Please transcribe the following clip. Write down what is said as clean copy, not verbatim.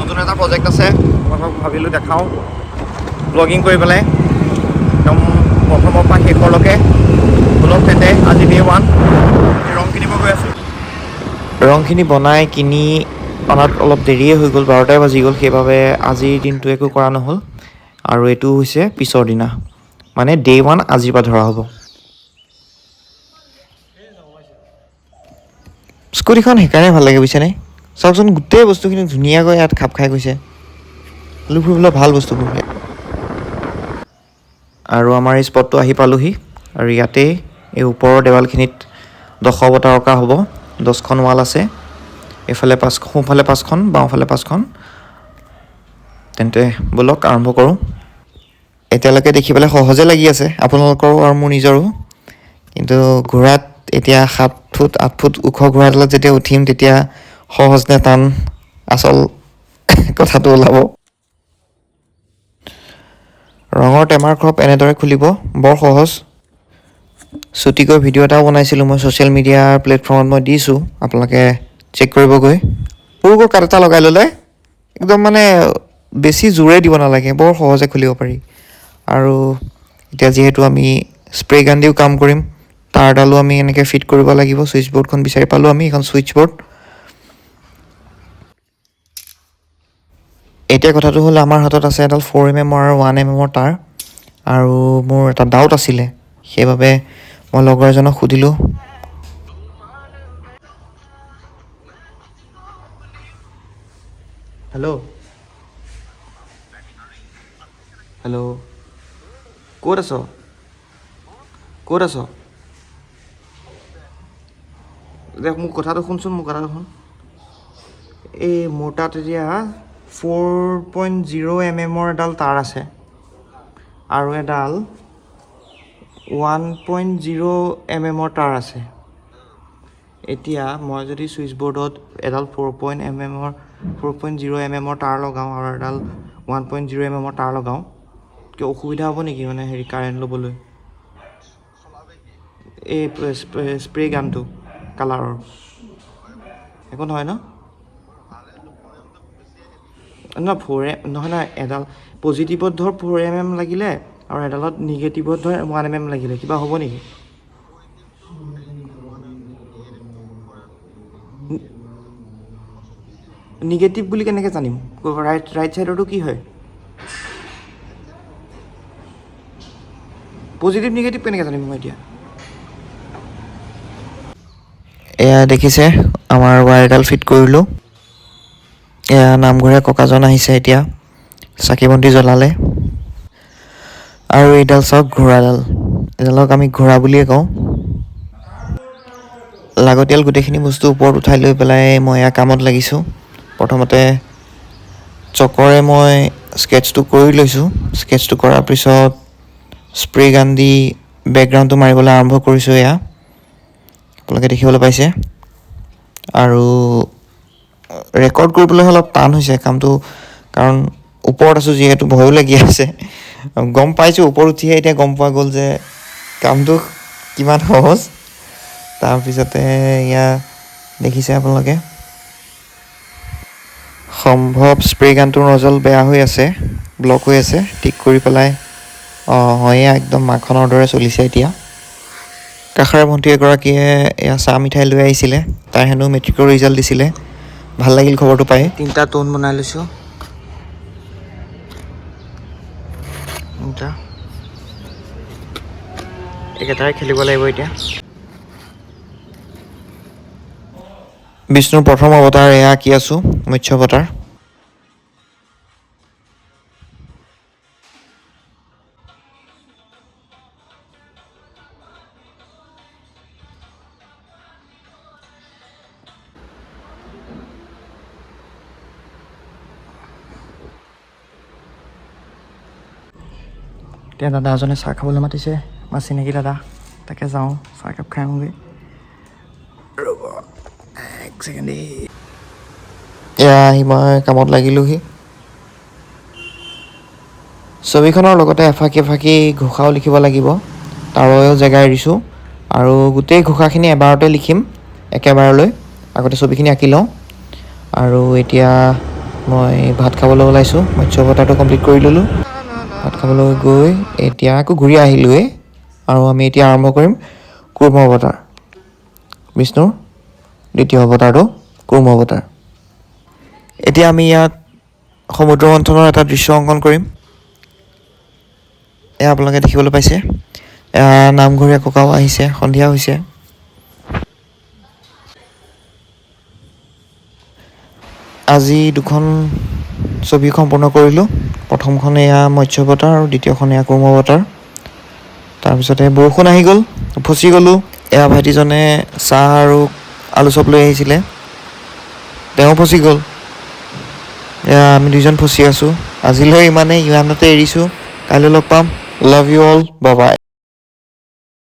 নতুন এটা প্ৰজেক্ট আছে, মই ভাবিলোঁ দেখাওঁ ব্লগিং কৰি পেলাই একদম প্ৰথমৰ পৰা শেষৰলৈকে। বলক তেন্তে আজি ডে 1 ৰং কিনিব গৈ আছোঁ। ৰংখিনি বনাই কিনি অনাত অলপ দেৰিয়ে হৈ গ'ল, 12টাই বাজি গ'ল। সেইবাবে আজিৰ দিনটো একো কৰা নহ'ল আৰু এইটো হৈছে পিছৰ দিনা, মানে ডে 1 আজিৰ পৰা ধৰা হ'ব। স্কুটিখন সেইকাৰণে ভাল লাগে বুজিছেনে? চাওকচোন গোটেই বস্তুখিনি ধুনীয়াকৈ ইয়াত খাপ খাই গৈছে। লৈ ফুৰিবলৈ ভাল বস্তুবোৰ। আৰু আমাৰ এই স্পটটো আহি পালোহি আৰু ইয়াতেই এই ওপৰৰ দেৱালখিনিত 10 বটা অঁকা হ'ব। 10খন ৱাল আছে, এইফালে 5, সোঁফালে 5খন, বাওঁফালে 5খন। তেন্তে ব'লক আৰম্ভ কৰোঁ। এতিয়ালৈকে দেখি পেলাই সহজে লাগি আছে আপোনালোকৰো আৰু মোৰ নিজৰো, কিন্তু ঘোঁৰাত এতিয়া 7 ফুট 8 ফুট ওখ ঘোঁৰাডালত যেতিয়া উঠিম তেতিয়া সহজ নে টান আচল কথাটো ওলাব। ৰঙৰ টেমাৰ ক্ৰপ এনেদৰে খুলিব, বৰ সহজ। চুটিকৈ ভিডিঅ' এটাও বনাইছিলোঁ মই, ছ'চিয়েল মিডিয়াৰ প্লেটফৰ্মত মই দিছোঁ, আপোনালোকে চেক কৰিবগৈ। সৰুকৈ কাট এটা লগাই ল'লে একদম মানে বেছি জোৰে দিব নালাগে, বৰ সহজে খুলিব পাৰি। আৰু এতিয়া যিহেতু আমি স্প্ৰে গান দিও কাম কৰিম, তাঁৰডালো আমি এনেকৈ ফিট কৰিব লাগিব। ছুইচ বৰ্ডখন বিচাৰি পালোঁ আমি, এখন ছুইচ বৰ্ড। এতিয়া কথাটো হ'ল আমাৰ হাতত আছে এডাল 4mm আৰু 1mm তাঁৰ, আৰু মোৰ এটা ডাউট আছিলে, সেইবাবে মই লগৰ এজনক সুধিলোঁ। হেল্ল', হেল্ল', ক'ত আছ? ক'ত আছ? দেখ মোৰ কথাটো শুনচোন, মোৰ কথাটো শুন। এই মোৰ তাত এতিয়া 4.0mm এডাল তাঁৰ আছে আৰু এডাল 1.0mm তাঁৰ আছে। এতিয়া মই যদি ছুইচ বৰ্ডত এডাল 4.0mm তাঁৰ লগাওঁ আৰু এডাল 1.0mm তাঁৰ লগাওঁ, কিয় অসুবিধা হ'ব নেকি মানে কাৰেণ্ট ল'বলৈ? এই স্প্ৰে গানটো কালাৰৰ একো নহয় ন? নহয় এডাল পজিটিভত ধৰ 4mm লাগিলে আৰু এডালত নিগেটিভত ধৰ 1mm লাগিলে, কিবা হ'ব নেকি? নিগেটিভ বুলি কেনেকৈ জানিম? ৰাইট ছাইডৰটো কি হয়? পজিটিভ নিগেটিভ কেনেকৈ জানিম মই এতিয়া? এয়া দেখিছে আমাৰ ৱায়াৰডাল ফিট কৰিলোঁ। এয়া নামঘৰীয়া ককাজন আহিছে, এতিয়া চাকি বন্তি জ্বলালে। আৰু এইডাল চাওক ঘোঁৰাডাল, এডালক আমি ঘোঁৰা বুলিয়ে কওঁ। লাগতিয়াল গোটেইখিনি বস্তু ওপৰত উঠাই লৈ পেলাই মই এয়া কামত লাগিছোঁ। প্ৰথমতে চকৰে মই স্কেটছটো কৰি লৈছোঁ। স্কেটছটো কৰাৰ পিছত স্প্ৰে গান দি বেকগ্ৰাউণ্ডটো মাৰিবলৈ আৰম্ভ কৰিছোঁ। এয়া আপোনালোকে দেখিবলৈ পাইছে। আৰু ৰেকৰ্ড কৰিবলৈ অলপ টান হৈছে কামটো, কাৰণ ওপৰত আছোঁ যিহেতু ভয়ো লাগি আছে। গম পাইছোঁ ওপৰত উঠিহে এতিয়া গম পোৱা গ'ল যে কামটো কিমান সহজ। তাৰপিছতে এয়া দেখিছে আপোনালোকে, সম্ভৱ স্প্ৰে গানটোৰ নজল বেয়া হৈ আছে, ব্লক হৈ আছে। ঠিক কৰি পেলাই এয়া একদম মাখনৰ দৰে চলিছে এতিয়া। কাষৰে ভণ্টি এগৰাকীয়ে এয়া চাহ মিঠাই লৈ আহিছিলে, তাই হেনো মেট্ৰিকৰ ৰিজাল্ট দিছিলে। ভাল লাগিল খবৰটো পাই। 3টা টোন বনাই লৈছোঁ। একেটাৰে খেলিব লাগিব এতিয়া। বিষ্ণুৰ প্ৰথম অৱতাৰ এয়া আঁকি আছোঁ, মৎস্য অৱতাৰ। এতিয়া দাদা এজনে চাহ খাবলৈ মাতিছে, আমাৰ চিনাকি দাদা, তাকে যাওঁ চাহ একাপ খাই আহোঁগৈ। ৰ'ব 1 ছেকেণ্ড। এয়া আহি মই কামত লাগিলোঁহি। ছবিখনৰ লগতে এফাকি এফাকি ঘোষাও লিখিব লাগিব, তাৰো জেগা এৰিছোঁ। আৰু গোটেই ঘোষাখিনি এবাৰতে লিখিম, একেবাৰলৈ। আগতে ছবিখিনি আঁকি লওঁ। আৰু এতিয়া মই ভাত খাবলৈ ওলাইছোঁ। মৎস্য অৱতাৰটো কমপ্লিট কৰি ল'লোঁ। ভাত খাবলৈ গৈ এতিয়া আকৌ ঘূৰি আহিলোঁৱেই আৰু আমি এতিয়া আৰম্ভ কৰিম কুৰ্ম অৱতাৰ, বিষ্ণুৰ দ্বিতীয় অৱতাৰটো কুৰ্ম অৱতাৰ। এতিয়া আমি ইয়াত সমুদ্ৰ মন্থনৰ এটা দৃশ্য অংকন কৰিম। এয়া আপোনালোকে দেখিবলৈ পাইছে, এয়া নামঘৰীয়া ককাও আহিছে, সন্ধিয়া হৈছে। আজি দুখন ছবি সম্পূৰ্ণ কৰিলোঁ। প্ৰথমখন এয়া মৎস্য অৱতাৰ আৰু দ্বিতীয়খন এয়া কুৰ্ম অৱতাৰ। তাৰপিছতে বৰষুণ আহি গ'ল, ফচি গ'লোঁ। এয়া ভাইটিজনে চাহ আৰু আলু চপ লৈ আহিছিলে, তেওঁ ফচি গ'ল। এয়া আমি দুইজন ফচি আছোঁ। আজিলৈ ইমানেই, ইমানতে এৰিছোঁ। কাইলৈ লগ পাম। Love you all, bye bye.